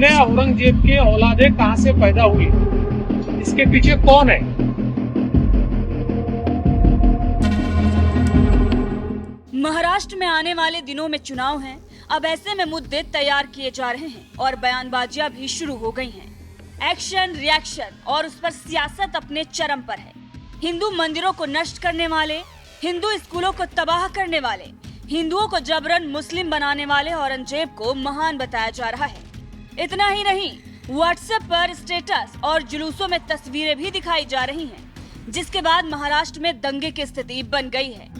इतने औरंगजेब के औलादे कहां से पैदा हुई, इसके पीछे कौन है? महाराष्ट्र में आने वाले दिनों में चुनाव हैं। अब ऐसे में मुद्दे तैयार किए जा रहे हैं और बयानबाजियां भी शुरू हो गई हैं। एक्शन, रिएक्शन और उस पर सियासत अपने चरम पर है। हिंदू मंदिरों को नष्ट करने वाले, हिंदू स्कूलों को तबाह करने वाले, हिंदुओं को जबरन मुस्लिम बनाने वाले औरंगजेब को महान बताया जा रहा है। इतना ही नहीं, व्हाट्सएप पर स्टेटस और जुलूसों में तस्वीरें भी दिखाई जा रही हैं, जिसके बाद महाराष्ट्र में दंगे की स्थिति बन गई है।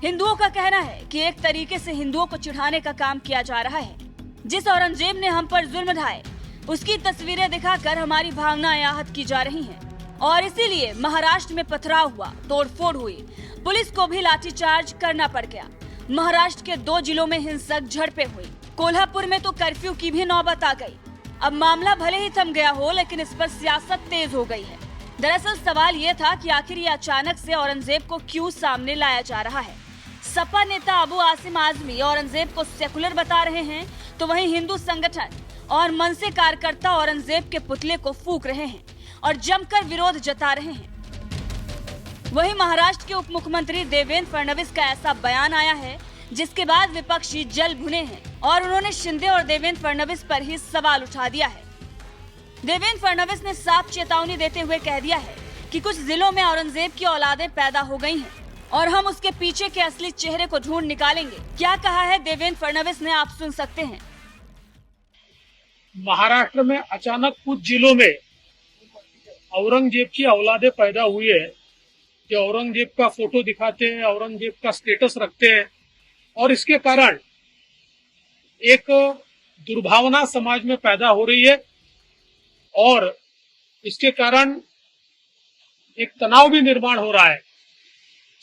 हिंदुओं का कहना है कि एक तरीके से हिंदुओं को चिढ़ाने का काम किया जा रहा है। जिस औरंगजेब ने हम पर जुल्म ढाए, उसकी तस्वीरें दिखाकर हमारी भावनाएं आहत की जा रही हैं और इसीलिए महाराष्ट्र में पथराव हुआ, तोड़फोड़ हुई, पुलिस को भी लाठीचार्ज करना पड़ गया। महाराष्ट्र के 2 जिलों में हिंसक झड़पें हुई। कोल्हापुर में तो कर्फ्यू की भी नौबत आ गई। अब मामला भले ही थम गया हो, लेकिन इस पर सियासत तेज हो गई है। दरअसल सवाल ये था कि आखिर ये अचानक से औरंगजेब को क्यों सामने लाया जा रहा है। सपा नेता अबू आसिम आजमी औरंगजेब को सेकुलर बता रहे हैं, तो वहीं हिंदू संगठन और मनसे कार्यकर्ता औरंगजेब के पुतले को फूंक रहे हैं और जमकर विरोध जता रहे हैं। वहीं महाराष्ट्र के उप मुख्यमंत्री देवेंद्र फडणवीस का ऐसा बयान आया है, जिसके बाद विपक्षी जल भुने हैं और उन्होंने शिंदे और देवेंद्र फडणवीस पर ही सवाल उठा दिया है। देवेंद्र फडणवीस ने साफ चेतावनी देते हुए कह दिया है कि कुछ जिलों में औरंगजेब की औलादें पैदा हो गई हैं और हम उसके पीछे के असली चेहरे को ढूंढ निकालेंगे। क्या कहा है देवेंद्र फडणवीस ने, आप सुन सकते हैं। महाराष्ट्र में अचानक कुछ जिलों में औरंगजेब की औलादे पैदा हुई है, जो औरंगजेब का फोटो दिखाते हैं, औरंगजेब का स्टेटस रखते हैं और इसके कारण एक दुर्भावना समाज में पैदा हो रही है और इसके कारण एक तनाव भी निर्माण हो रहा है।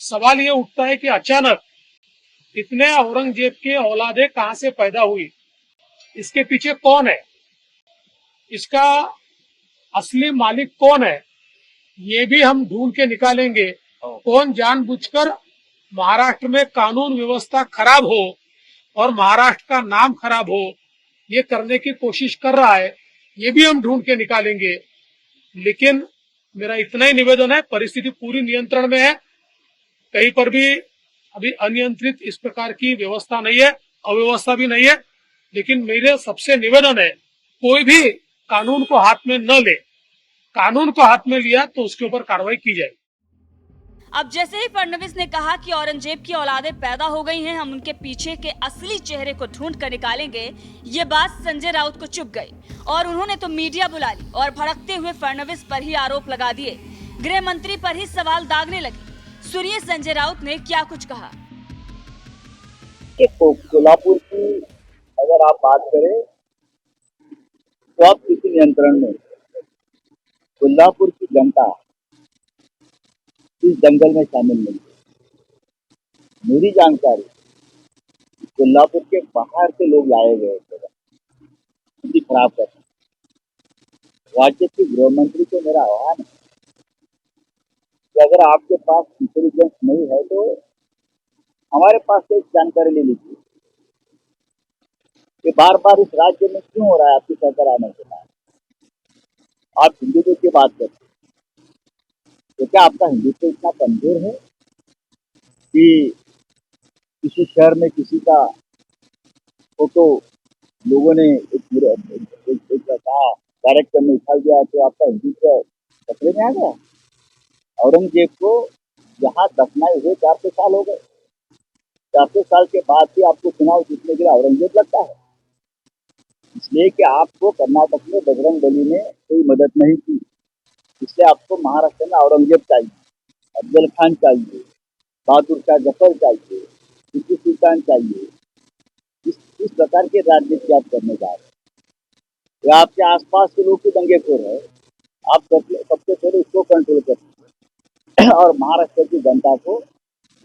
सवाल ये उठता है कि अचानक इतने औरंगजेब के औलादे कहां से पैदा हुई, इसके पीछे कौन है, इसका असली मालिक कौन है, ये भी हम ढूंढ के निकालेंगे। कौन जानबूझकर महाराष्ट्र में कानून व्यवस्था खराब हो और महाराष्ट्र का नाम खराब हो, ये करने की कोशिश कर रहा है, ये भी हम ढूंढ के निकालेंगे। लेकिन मेरा इतना ही निवेदन है, परिस्थिति पूरी नियंत्रण में है, कहीं पर भी अभी अनियंत्रित इस प्रकार की व्यवस्था नहीं है, अव्यवस्था भी नहीं है। लेकिन मेरे सबसे निवेदन है, कोई भी कानून को हाथ में न ले, कानून को हाथ में लिया तो उसके ऊपर कार्रवाई की जाए। अब जैसे ही फडणवीस ने कहा कि औरंगजेब की औलादें पैदा हो गई हैं, हम उनके पीछे के असली चेहरे को ढूंढ कर निकालेंगे, ये बात संजय राउत को चुभ गई और उन्होंने तो मीडिया बुला ली और भड़कते हुए फडणवीस पर ही आरोप लगा दिए। गृह मंत्री पर ही सवाल दागने लगे। सुनिए संजय राउत ने क्या कुछ कहा। कोल्हापुर की अगर आप बात करें तो आप किसी नियंत्रण में, कोल्हापुर की जनता इस दंगल में शामिल नहीं है। मेरी जानकारी कोल्हापुर के बाहर से लोग लाए गए थे खराब कर। राज्य के गृह मंत्री को मेरा आह्वान है कि अगर आपके पास इंटेलिजेंस नहीं है तो हमारे पास से एक जानकारी ले लीजिए कि बार बार इस राज्य में क्यों हो रहा है। आपकी सरकार आने के बाद आप हिंदुत्व की बात करते हैं, तो क्या आपका हिंदुत्व इतना कमजोर है कि किसी शहर में किसी का फोटो लोगों ने एक डायरेक्ट में उछाल दिया तो आपका हिंदुत्व खतरे में आ गया? औरंगजेब को यहाँ दफनाए हुए 400 साल हो गए। 400 साल के बाद भी आपको चुनाव जीतने के लिए औरंगजेब लगता है, इसलिए कि आपको कर्नाटक में बजरंग बली ने कोई मदद नहीं की, इसलिए आपको महाराष्ट्र में औरंगजेब चाहिए, अफजल खान चाहिए, बहादुर शाह जफर चाहिए, टीपू सुल्तान चाहिए। इस प्रकार के राजनीति आप करने जा रहे हैं। या आपके आसपास के लोग भी दंगेखोर है, आप सबसे पहले उसको कंट्रोल करें और महाराष्ट्र की जनता को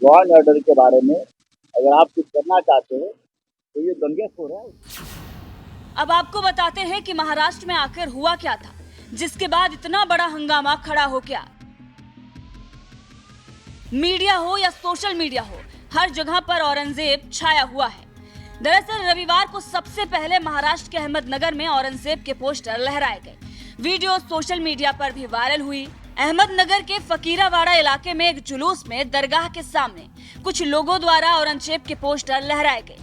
लॉ एंड ऑर्डर के बारे में अगर आप कुछ करना चाहते हो तो ये दंगेखोर है। अब आपको बताते हैं कि महाराष्ट्र में आखिर हुआ क्या था, जिसके बाद इतना बड़ा हंगामा खड़ा हो गया। मीडिया हो या सोशल मीडिया हो, हर जगह पर औरंगजेब छाया हुआ है। दरअसल रविवार को सबसे पहले महाराष्ट्र के अहमदनगर में औरंगजेब के पोस्टर लहराए गए। वीडियो सोशल मीडिया पर भी वायरल हुई। अहमदनगर के फकीरावाड़ा इलाके में एक जुलूस में दरगाह के सामने कुछ लोगों द्वारा औरंगजेब के पोस्टर लहराए गए।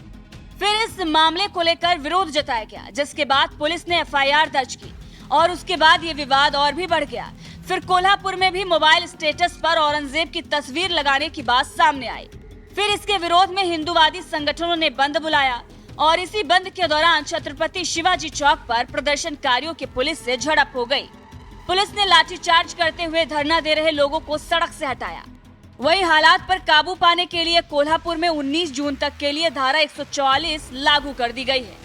फिर इस मामले को लेकर विरोध जताया गया, जिसके बाद पुलिस ने एफआईआर दर्ज की और उसके बाद ये विवाद और भी बढ़ गया। फिर कोल्हापुर में भी मोबाइल स्टेटस पर औरंगजेब की तस्वीर लगाने की बात सामने आई। फिर इसके विरोध में हिंदूवादी संगठनों ने बंद बुलाया और इसी बंद के दौरान छत्रपति शिवाजी चौक पर प्रदर्शनकारियों की पुलिस से झड़प हो गई। पुलिस ने लाठीचार्ज करते हुए धरना दे रहे लोगों को सड़क से हटाया। वहीं हालात पर काबू पाने के लिए कोल्हापुर में 19 जून तक के लिए धारा 144 लागू कर दी गई है,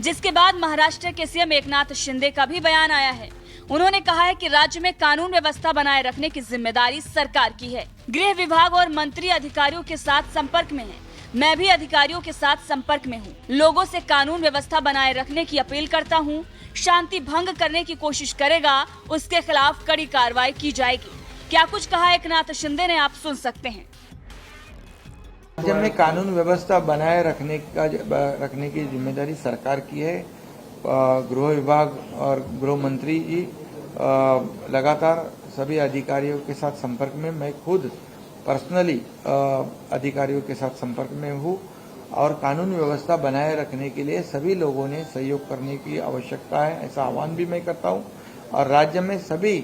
जिसके बाद महाराष्ट्र के सीएम एकनाथ शिंदे का भी बयान आया है। उन्होंने कहा है कि राज्य में कानून व्यवस्था बनाए रखने की जिम्मेदारी सरकार की है। गृह विभाग और मंत्री अधिकारियों के साथ संपर्क में हैं। मैं भी अधिकारियों के साथ संपर्क में हूँ। लोगों से कानून व्यवस्था बनाए रखने की अपील करता हूँ। शांति भंग करने की कोशिश करेगा उसके खिलाफ कड़ी कार्रवाई की जाएगी। क्या कुछ कहा एकनाथ शिंदे ने, आप सुन सकते हैं। राज्य में कानून व्यवस्था बनाए रखने की जिम्मेदारी सरकार की है। गृह विभाग और गृह मंत्री जी लगातार सभी अधिकारियों के साथ संपर्क में, मैं खुद पर्सनली अधिकारियों के साथ संपर्क में हूँ और कानून व्यवस्था बनाए रखने के लिए सभी लोगों ने सहयोग करने की आवश्यकता है, ऐसा आह्वान भी मैं करता हूँ। और राज्य में सभी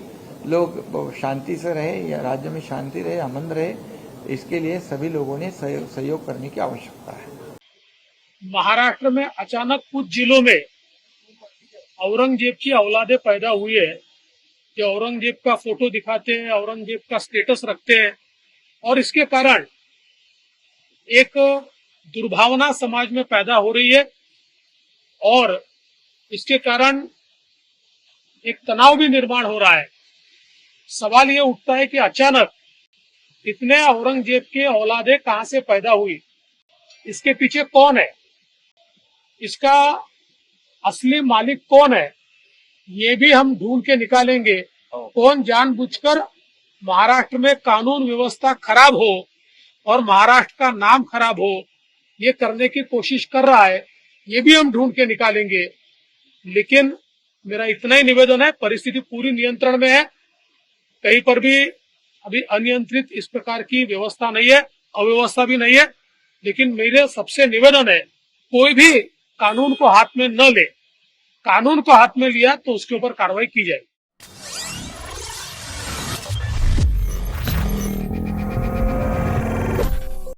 लोग शांति से रहे, या राज्य में शांति रहे, अमन रहे, इसके लिए सभी लोगों ने सहयोग करने की आवश्यकता है। महाराष्ट्र में अचानक कुछ जिलों में औरंगजेब की औलादे पैदा हुई है, जो औरंगजेब का फोटो दिखाते हैं, औरंगजेब का स्टेटस रखते हैं और इसके कारण एक दुर्भावना समाज में पैदा हो रही है और इसके कारण एक तनाव भी निर्माण हो रहा है। सवाल ये उठता है कि अचानक इतने औरंगजेब के औलादे कहां से पैदा हुई, इसके पीछे कौन है, इसका असली मालिक कौन है, ये भी हम ढूंढ के निकालेंगे। कौन जानबूझकर महाराष्ट्र में कानून व्यवस्था खराब हो और महाराष्ट्र का नाम खराब हो, ये करने की कोशिश कर रहा है, ये भी हम ढूंढ के निकालेंगे। लेकिन मेरा इतना ही निवेदन है, परिस्थिति पूरी नियंत्रण में है, कहीं पर भी अभी अनियंत्रित इस प्रकार की व्यवस्था नहीं है, अव्यवस्था भी नहीं है। लेकिन मेरे सबसे निवेदन है, कोई भी कानून को हाथ में न ले, कानून को हाथ में लिया तो उसके ऊपर कार्रवाई की जाए।